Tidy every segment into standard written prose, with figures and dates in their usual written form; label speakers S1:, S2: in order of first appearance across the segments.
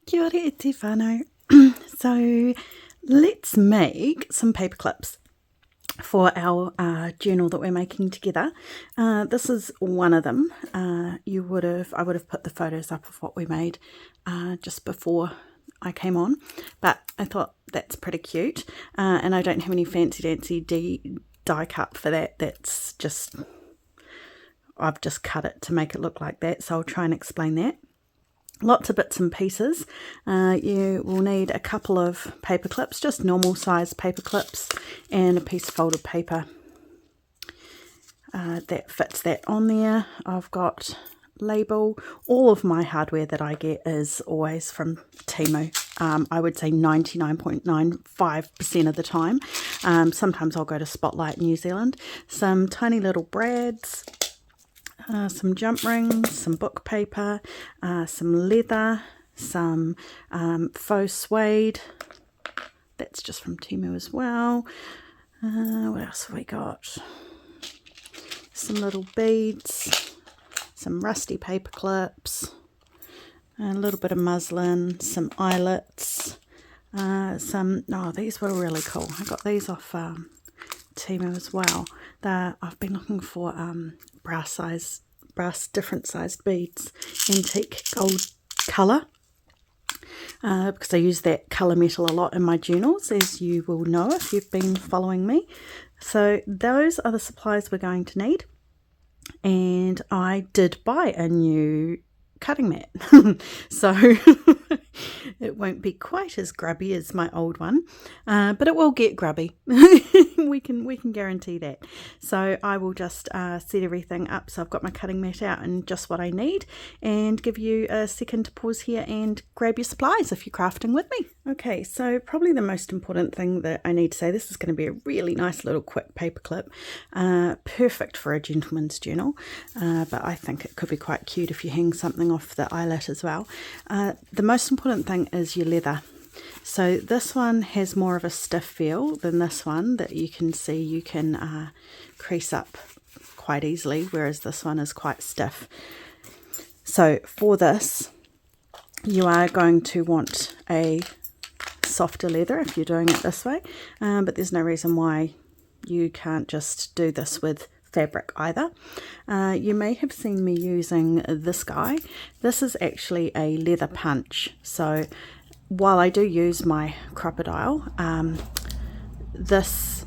S1: Kia ora e te whānau. So let's make some paper clips for our journal that we're making together. This is one of them. I would have put the photos up of what we made just before I came on, but I thought that's pretty cute, and I don't have any fancy dancy die cut for that. That's just, I've just cut it to make it look like that, so I'll try and explain that. Lots of bits and pieces. You will need a couple of paper clips, just normal size paper clips, and a piece of folded paper that fits that on there. I've got label. All of my hardware that I get is always from Temu. I would say 99.95% of the time. Sometimes I'll go to Spotlight New Zealand. Some tiny little brads. Some jump rings, some book paper, some leather, some faux suede. That's just from Temu as well. What else have we got? Some little beads, some rusty paper clips, a little bit of muslin, some eyelets, these were really cool. I got these off Temu as well. I've been looking for brass different sized beads, antique gold colour, because I use that colour metal a lot in my journals, as you will know if you've been following me. So those are the supplies we're going to need, and I did buy a new cutting mat so it won't be quite as grubby as my old one, but it will get grubby. we can guarantee that. So I will just set everything up. So I've got my cutting mat out and just what I need, and give you a second to pause here and grab your supplies if you're crafting with me. Okay, so probably the most important thing that I need to say, this is going to be a really nice little quick paper clip, perfect for a gentleman's journal, but I think it could be quite cute if you hang something off the eyelet as well. The most important thing is your leather. So this one has more of a stiff feel than this one that you can see you can crease up quite easily, whereas this one is quite stiff. So for this, you are going to want a softer leather if you're doing it this way, but there's no reason why you can't just do this with fabric either. You may have seen me using this guy. This is actually a leather punch. So while I do use my crocodile, this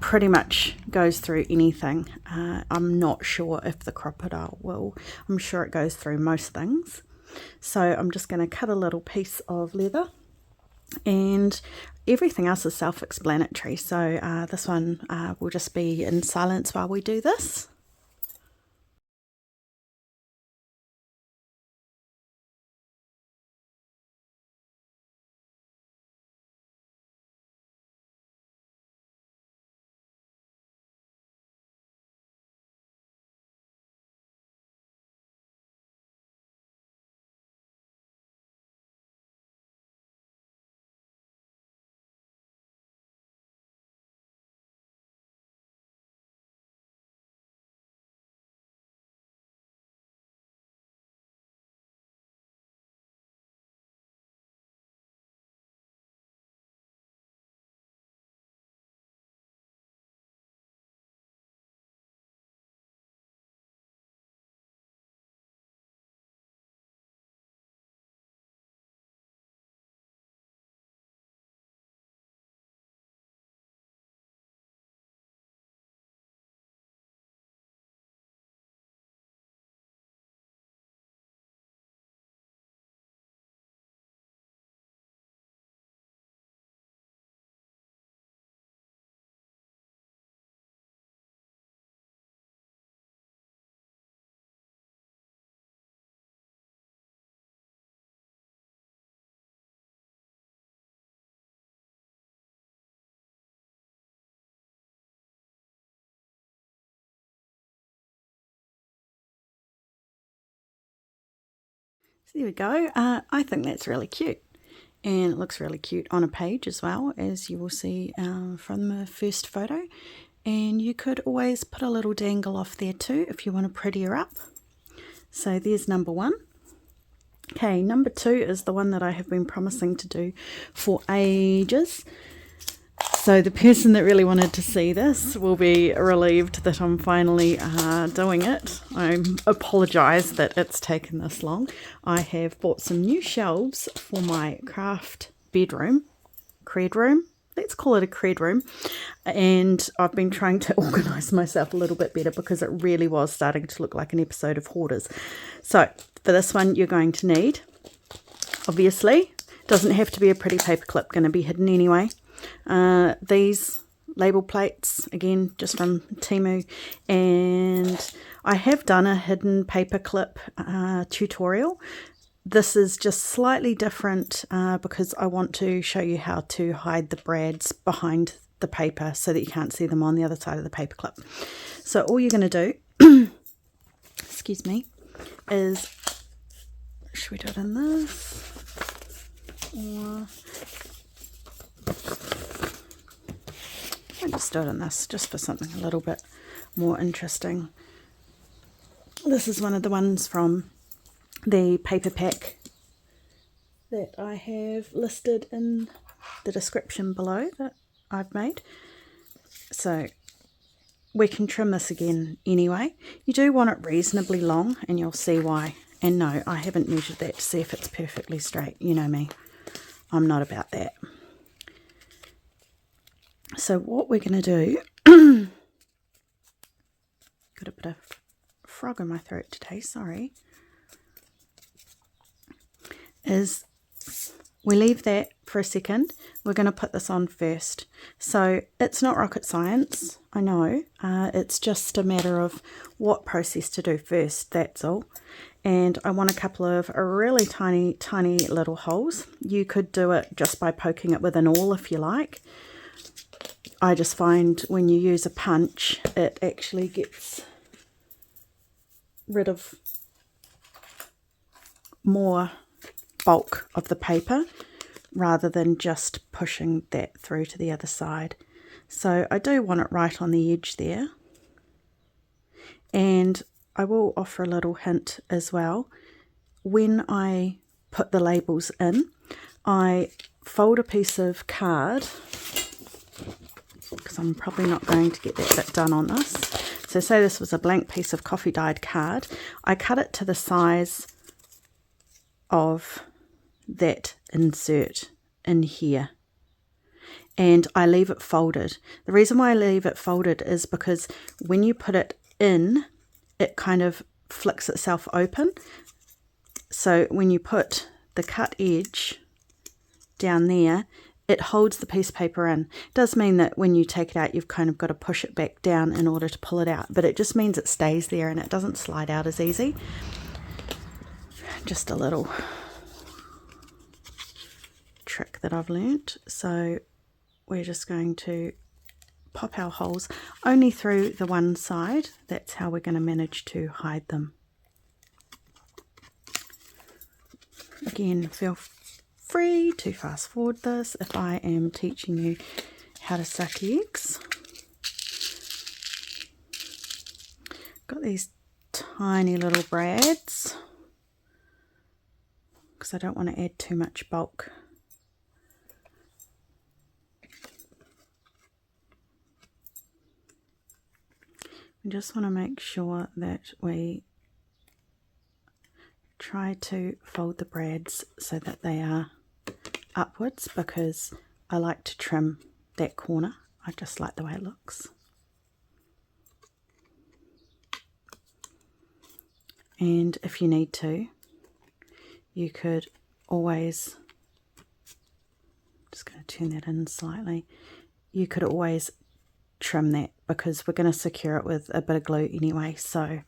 S1: pretty much goes through anything. I'm not sure if the crocodile will. I'm sure it goes through most things. So I'm just going to cut a little piece of leather, and everything else is self-explanatory. So this one will just be in silence while we do this. So there we go. I think that's really cute, and it looks really cute on a page as well, as you will see from the first photo. And you could always put a little dangle off there too if you want to pretty her up. So there's number one. Okay, number 2 is the one that I have been promising to do for ages. So the person that really wanted to see this will be relieved that I'm finally doing it. I apologise that it's taken this long. I have bought some new shelves for my craft bedroom, cred room. Let's call it a cred room. And I've been trying to organise myself a little bit better because it really was starting to look like an episode of Hoarders. So for this one, you're going to need, obviously, doesn't have to be a pretty paper clip, going to be hidden anyway. These label plates, again, just from Temu, and I have done a hidden paper clip tutorial. This is just slightly different because I want to show you how to hide the brads behind the paper so that you can't see them on the other side of the paper clip. So all you're going to do, excuse me, is, should we do it in this? Or I'll just do it in this, just for something a little bit more interesting. This is one of the ones from the paper pack that I have listed in the description below that I've made. So we can trim this again anyway. You do want it reasonably long, and you'll see why. And no, I haven't measured that to see if it's perfectly straight. You know me, I'm not about that. So what we're going to do, got a bit of frog in my throat today, sorry, is we leave that for a second. We're going to put this on first. So it's not rocket science, I know. It's just a matter of what process to do first, that's all. And I want a couple of really tiny, tiny little holes. You could do it just by poking it with an awl if you like. I just find when you use a punch, it actually gets rid of more bulk of the paper rather than just pushing that through to the other side. So I do want it right on the edge there. And I will offer a little hint as well. When I put the labels in, I fold a piece of card, because I'm probably not going to get that bit done on this. So say this was a blank piece of coffee dyed card. I cut it to the size of that insert in here, and I leave it folded. The reason why I leave it folded is because when you put it in, it kind of flicks itself open. So when you put the cut edge down there, it holds the piece of paper in. It does mean that when you take it out, you've kind of got to push it back down in order to pull it out, but it just means it stays there and it doesn't slide out as easy. Just a little trick that I've learnt. So we're just going to pop our holes only through the one side. That's how we're going to manage to hide them. Again, feel free to fast forward this if I am teaching you how to suck eggs. Got these tiny little brads because I don't want to add too much bulk. We just want to make sure that we try to fold the brads so that they are upwards, because I like to trim that corner. I just like the way it looks. And if you need to, you could always, just going to turn that in slightly, you could always trim that because we're going to secure it with a bit of glue anyway. So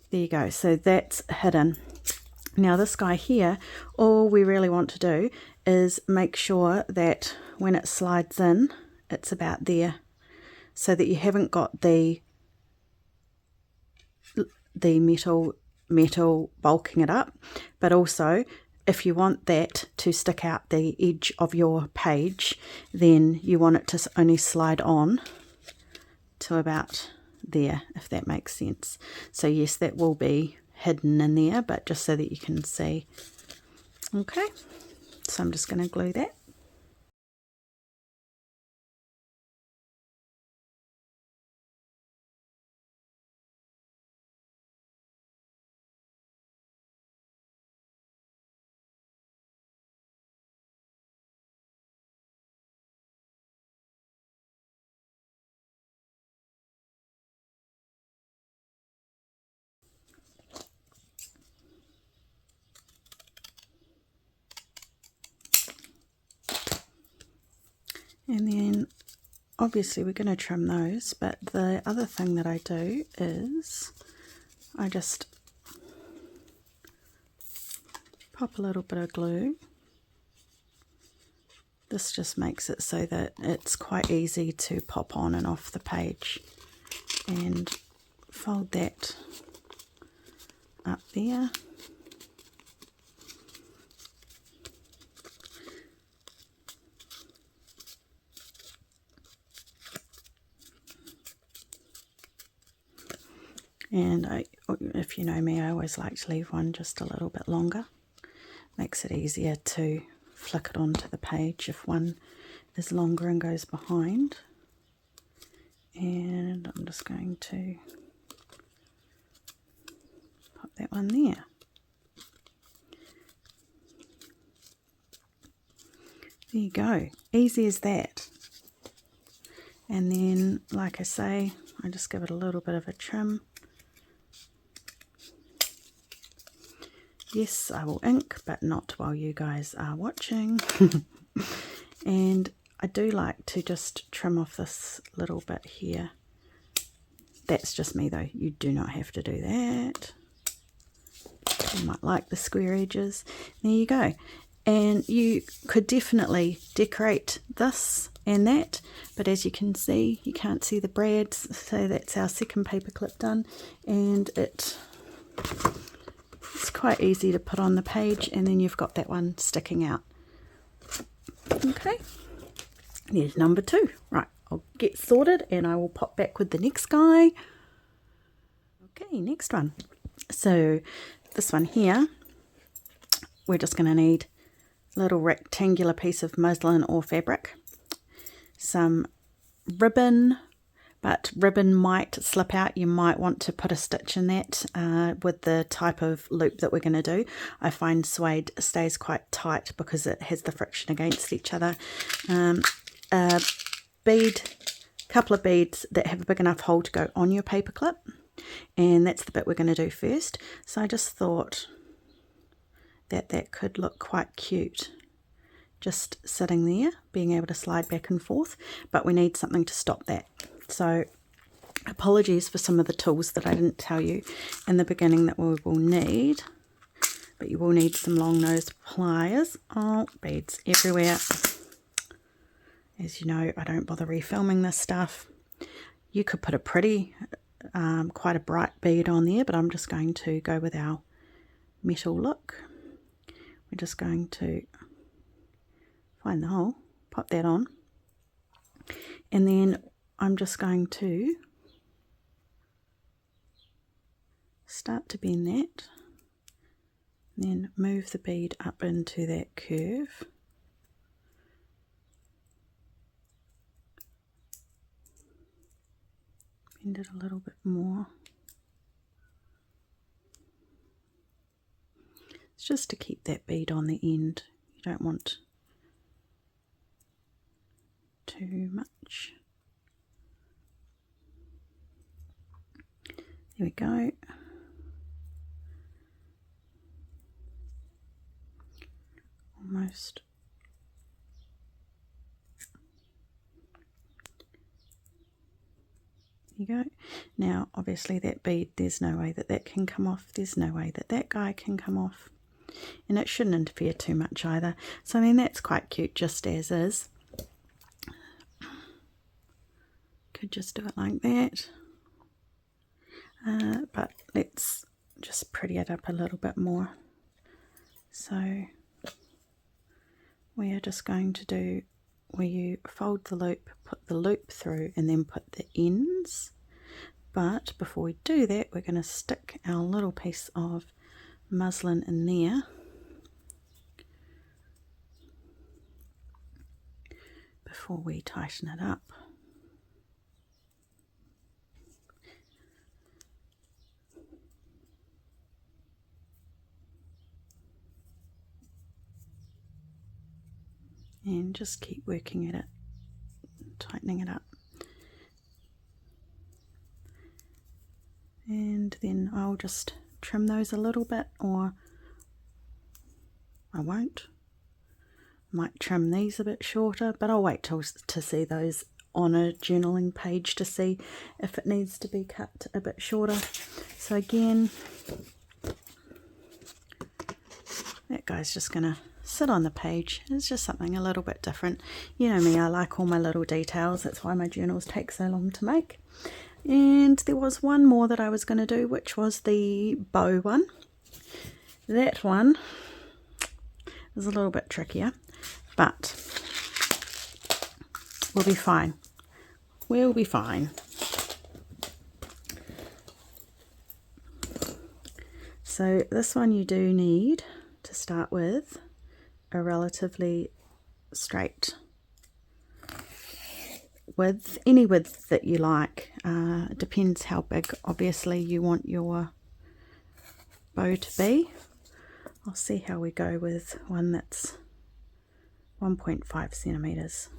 S1: there you go. So that's hidden. Now this guy here, all we really want to do is make sure that when it slides in, it's about there, so that you haven't got the metal bulking it up. But also, if you want that to stick out the edge of your page, then you want it to only slide on to about there, if that makes sense. So yes, that will be hidden in there, but just so that you can see Okay, so I'm just going to glue that. And then obviously we're going to trim those, but the other thing that I do is I just pop a little bit of glue. This just makes it so that it's quite easy to pop on and off the page, and fold that up there. And if you know me, I always like to leave one just a little bit longer. Makes it easier to flick it onto the page if one is longer and goes behind. And I'm just going to pop that one there. There you go, easy as that. And then, like I say, I just give it a little bit of a trim. Yes, I will ink, but not while you guys are watching. And I do like to just trim off this little bit here. That's just me though, you do not have to do that. You might like the square edges. There you go. And you could definitely decorate this and that, but as you can see, you can't see the brads, so that's our second paper clip done, and it's quite easy to put on the page, and then you've got that one sticking out. Okay, there's number 2. Right, I'll get sorted and I will pop back with the next guy. Okay, next one. So this one here, we're just going to need a little rectangular piece of muslin or fabric, some ribbon, but ribbon might slip out. You might want to put a stitch in that with the type of loop that we're going to do. I find suede stays quite tight because it has the friction against each other. A couple of beads that have a big enough hole to go on your paper clip, and that's the bit we're going to do first. So I just thought that could look quite cute, just sitting there, being able to slide back and forth, but we need something to stop that. So apologies for some of the tools that I didn't tell you in the beginning that we will need, but you will need some long nose pliers. Oh, beads everywhere. As you know, I don't bother refilming this stuff. You could put a pretty, quite a bright bead on there, but I'm just going to go with our metal look. We're just going to find the hole, pop that on, and then I'm just going to start to bend that, then move the bead up into that curve. Bend it a little bit more. It's just to keep that bead on the end. You don't want too much. There we go. Almost. There you go. Now obviously that bead, there's no way that that can come off. There's no way that that guy can come off. And it shouldn't interfere too much either. So I mean, that's quite cute just as is. Could just do it like that. But let's just pretty it up a little bit more. So we are just going to do where you fold the loop, put the loop through, and then put the ends. But before we do that, we're going to stick our little piece of muslin in there. before we tighten it up. And just keep working at it, tightening it up. And then I'll just trim those a little bit, or I won't. Might trim these a bit shorter, but I'll wait till to see those on a journaling page to see if it needs to be cut a bit shorter. So again, that guy's just going to sit on the page. It's just something a little bit different. You know me, I like all my little details. That's why my journals take so long to make. And there was one more that I was going to do, which was the bow one. That one is a little bit trickier, but we'll be fine. We'll be fine. So this one you do need to start with a relatively straight width, any width that you like. It depends how big obviously you want your bow to be. I'll see how we go with one that's 1.5 centimeters.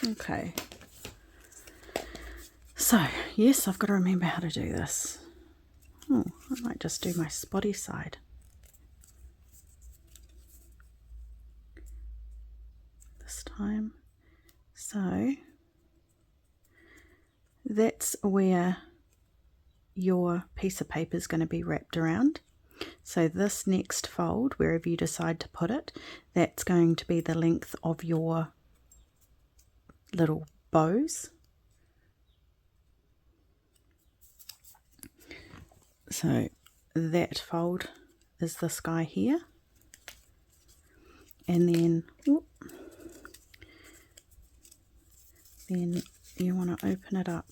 S1: Okay, so yes, I've got to remember how to do this. Oh, I might just do my spotty side this time. So that's where your piece of paper is going to be wrapped around. So this next fold, wherever you decide to put it, that's going to be the length of your little bows. So that fold is this guy here, and then you want to open it up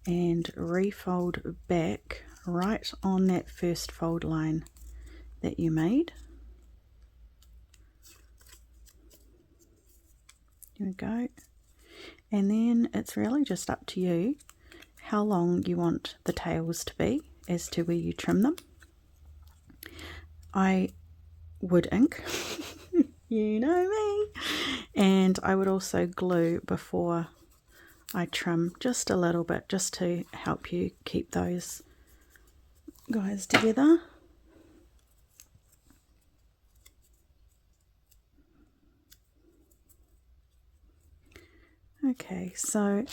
S1: and refold back right on that first fold line that you made. There we go. And then it's really just up to you how long you want the tails to be as to where you trim them. I would ink, you know me, and I would also glue before I trim just a little bit, just to help you keep those guys together. Okay, so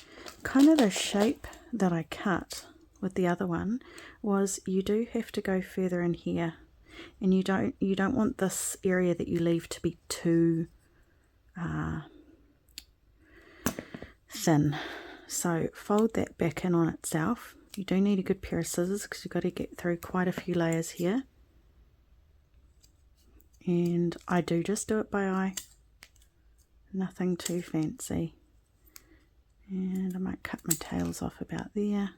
S1: kind of the shape that I cut with the other one was, you do have to go further in here, and you don't want this area that you leave to be too thin. So fold that back in on itself. You do need a good pair of scissors because you've got to get through quite a few layers here, and I do just do it by eye, nothing too fancy. And I might cut my tails off about there.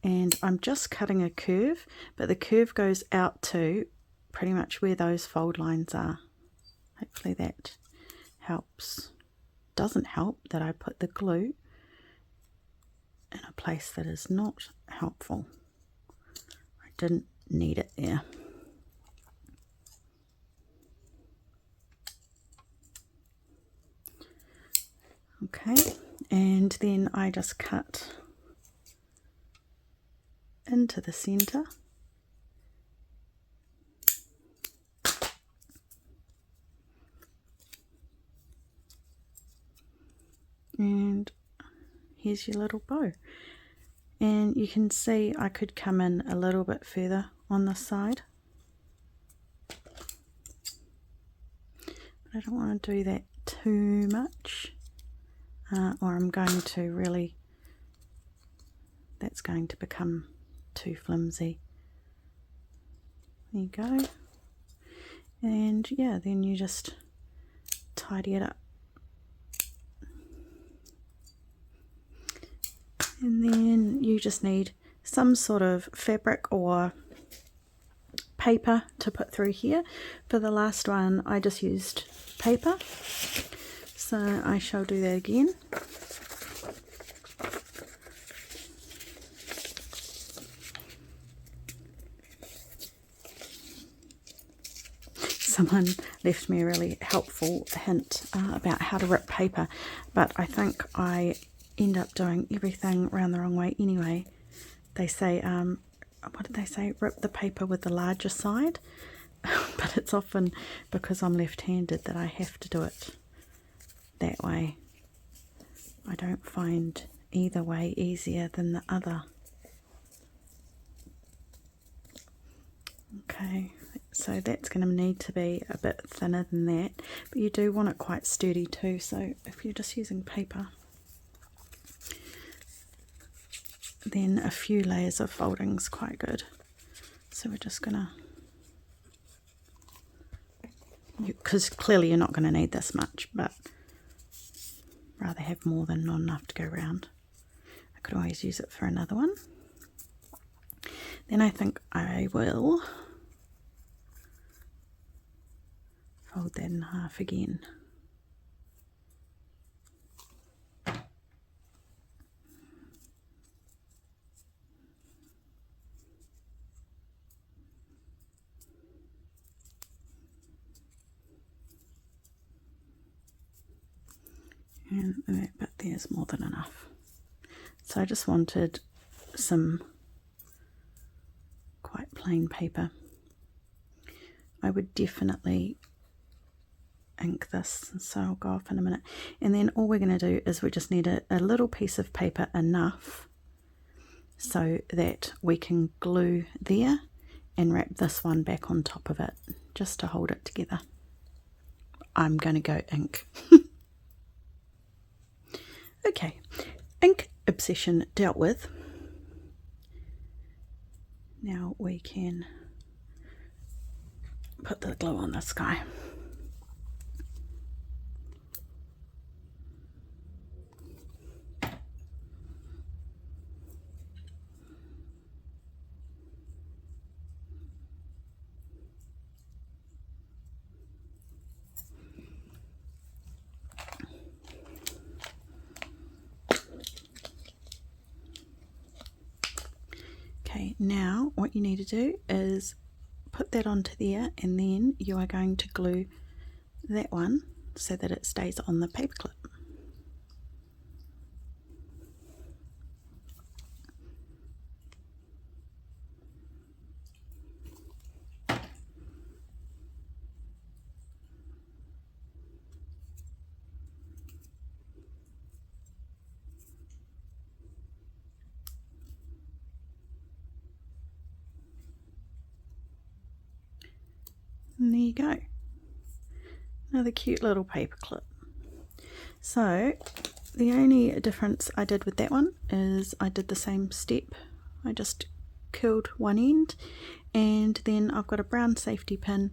S1: And I'm just cutting a curve, but the curve goes out to pretty much where those fold lines are. Hopefully that helps. Doesn't help that I put the glue in a place that is not helpful. I didn't need it there. Okay, and then I just cut into the center. And here's your little bow. And you can see I could come in a little bit further on this side, but I don't want to do that too much. Or I'm going to really, that's going to become too flimsy. There you go. And yeah, then you just tidy it up. And then you just need some sort of fabric or paper to put through here. For the last one I just used paper, so I shall do that again. Someone left me a really helpful hint about how to rip paper, but I think I end up doing everything around the wrong way anyway. They say, what did they say? Rip the paper with the larger side, but it's often because I'm left-handed that I have to do it that way. I don't find either way easier than the other. Okay. So that's going to need to be a bit thinner than that, but you do want it quite sturdy too, so if you're just using paper, then a few layers of folding is quite good. So we're just going to, because clearly you're not going to need this much, but rather have more than not enough to go around. I could always use it for another one. Then I think I will fold that in half again. And that bit there's more than enough. So I just wanted some quite plain paper. I would definitely ink this, so I'll go off in a minute. And then all we're going to do is we just need a little piece of paper enough so that we can glue there and wrap this one back on top of it just to hold it together. I'm going to go ink. Okay, ink obsession dealt with. Now we can put the glue on this guy. Okay, now what you need to do is put that onto there, and then you are going to glue that one so that it stays on the paper clip. And there you go, another cute little paper clip. So the only difference I did with that one is I did the same step. I just curled one end, and then I've got a brown safety pin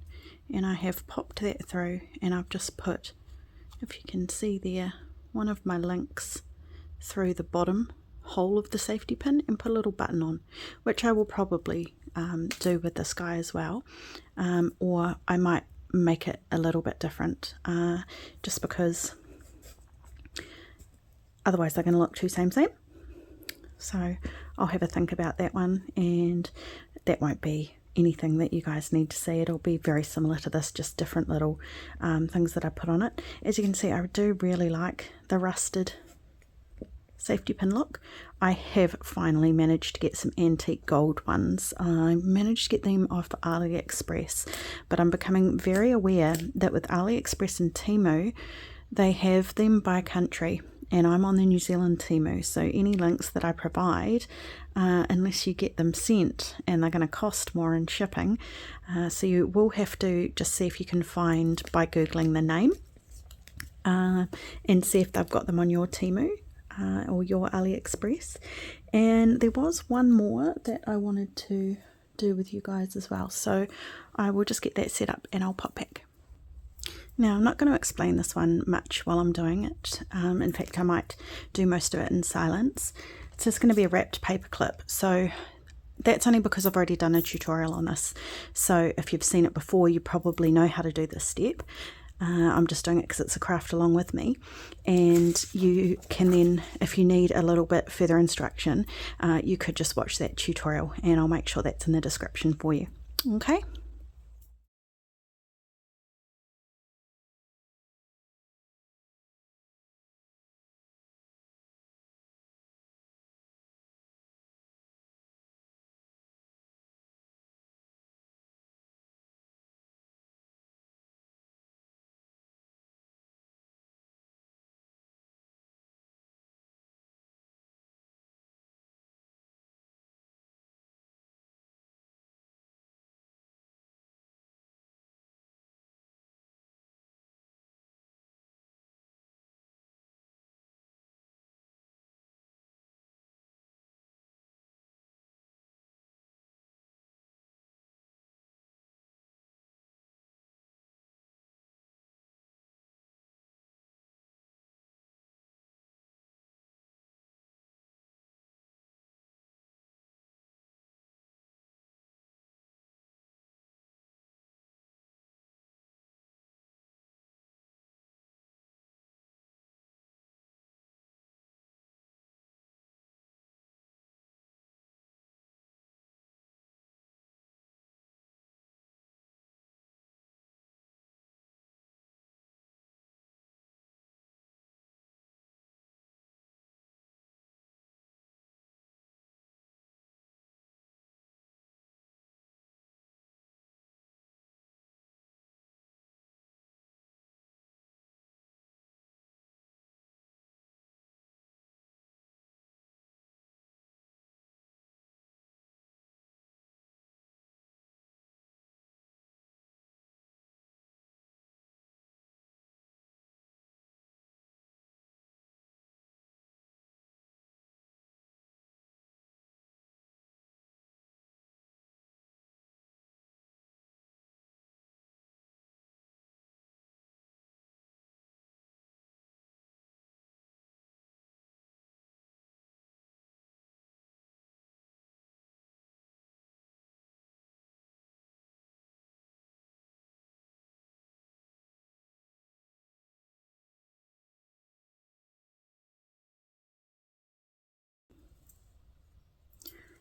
S1: and I have popped that through, and I've just put, if you can see there, one of my links through the bottom hole of the safety pin and put a little button on, which I will probably do with this guy as well, or I might make it a little bit different, just because otherwise they're going to look too same. So I'll have a think about that one, and that won't be anything that you guys need to see. It'll be very similar to this, just different little things that I put on it. As you can see, I do really like the rusted safety pin look. I have finally managed to get some antique gold ones. I managed to get them off AliExpress, but I'm becoming very aware that with AliExpress and Temu, they have them by country, and I'm on the New Zealand Temu, so any links that I provide, unless you get them sent, and they're going to cost more in shipping, so you will have to just see if you can find by googling the name, and see if they've got them on your Temu or your AliExpress. And there was one more that I wanted to do with you guys as well, so I will just get that set up and I'll pop back. Now, I'm not going to explain this one much while I'm doing it. In fact, I might do most of it in silence. It's just going to be a wrapped paper clip. So that's only because I've already done a tutorial on this. So if you've seen it before, you probably know how to do this step. I'm just doing it because it's a craft along with me. And you can then, if you need a little bit further instruction, you could just watch that tutorial, and I'll make sure that's in the description for you. Okay.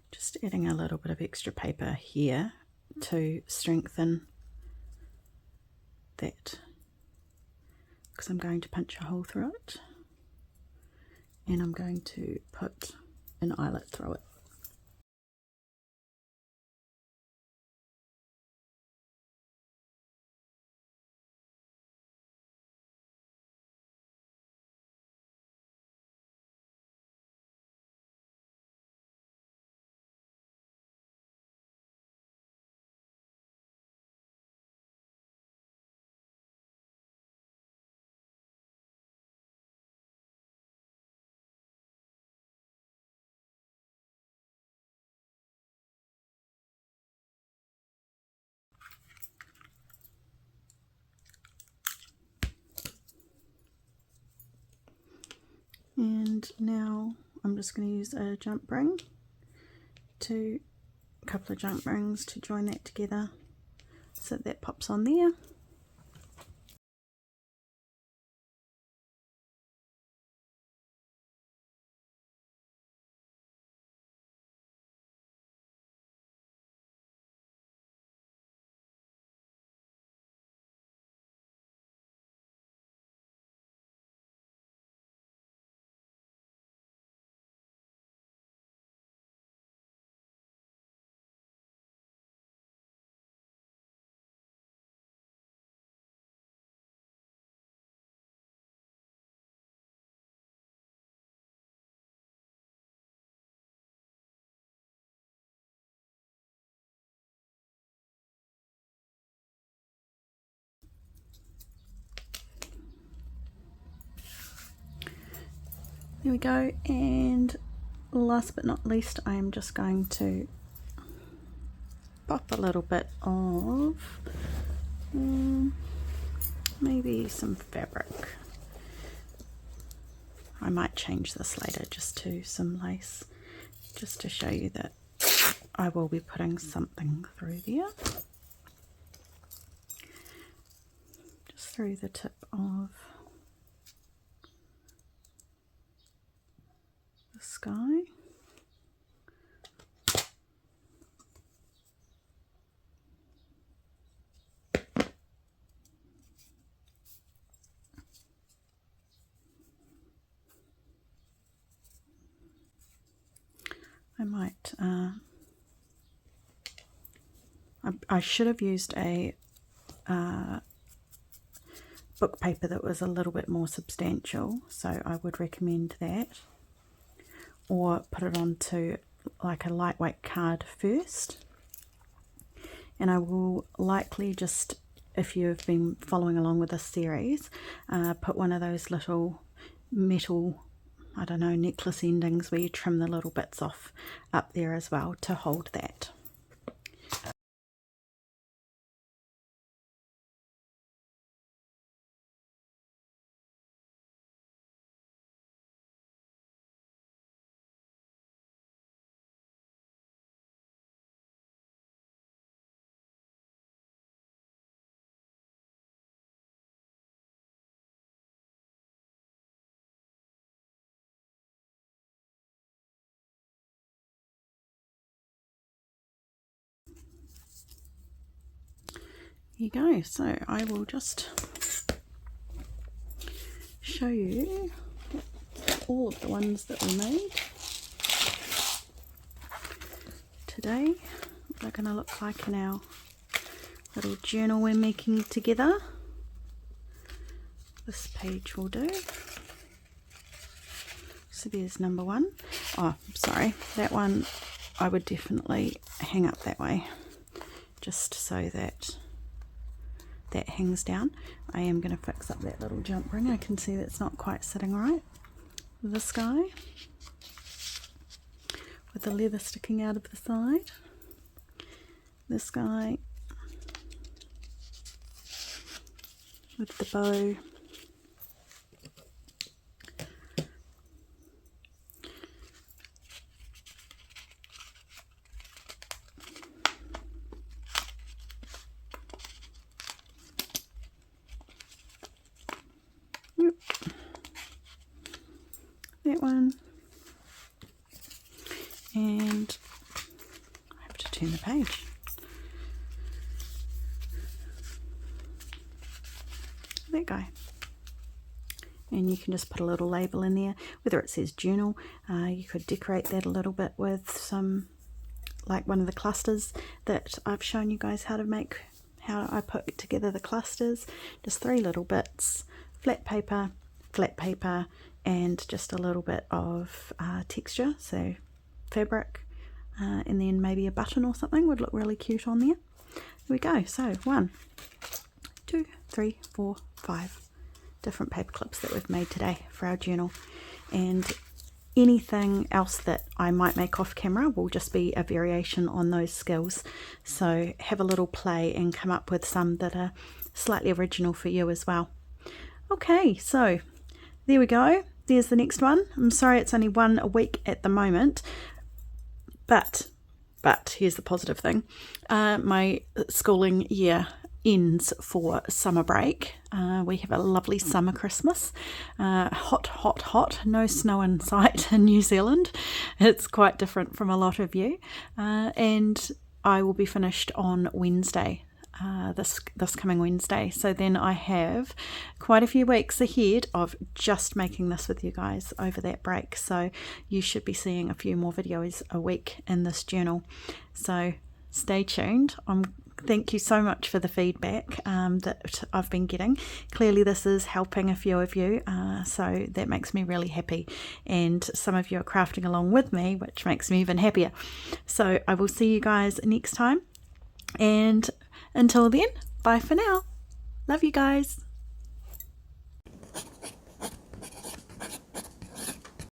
S1: Just adding a little bit of extra paper here to strengthen that, because I'm going to punch a hole through it, and I'm going to put an eyelet through it. And now I'm just going to use a jump ring, a couple of jump rings to join that together so that pops on there. There we go, and last but not least, I'm just going to pop a little bit of maybe some fabric. I might change this later just to some lace, just to show you that I will be putting something through there. Just through the tip of the sky. I might, I should have used a book paper that was a little bit more substantial, so I would recommend that. Or put it onto like a lightweight card first. And I will likely just, if you've been following along with this series, put one of those little metal, I don't know, necklace endings where you trim the little bits off up there as well to hold that. Here you go. So I will just show you all of the ones that we made today. What they're going to look like in our little journal we're making together. This page will do. So there's number one. Oh, sorry, that one I would definitely hang up that way, just so that that hangs down. I am going to fix up that little jump ring. I can see that's not quite sitting right. This guy with the leather sticking out of the side. This guy with the bow. That one, and I have to turn the page. That guy, and you can just put a little label in there, whether it says journal. You could decorate that a little bit with some, like one of the clusters that I've shown you guys how to make, how I put together the clusters. Just 3 little bits, flat paper, and just a little bit of texture, so fabric, and then maybe a button or something would look really cute on there. There we go. So 1, 2, 3, 4, 5 different paper clips that we've made today for our journal, and anything else that I might make off camera will just be a variation on those skills. So have a little play and come up with some that are slightly original for you as well. Okay, so there we go. There's the next one. I'm sorry it's only one a week at the moment, but here's the positive thing. My schooling year ends for summer break. We have a lovely summer Christmas. Hot, no snow in sight in New Zealand. It's quite different from a lot of you. And I will be finished on Wednesday. This coming Wednesday. So then I have quite a few weeks ahead of just making this with you guys over that break. So you should be seeing a few more videos a week in this journal. So stay tuned. Thank you so much for the feedback that I've been getting. Clearly this is helping a few of you, so that makes me really happy. And some of you are crafting along with me, which makes me even happier. So I will see you guys next time. And until then, bye for now. Love you guys.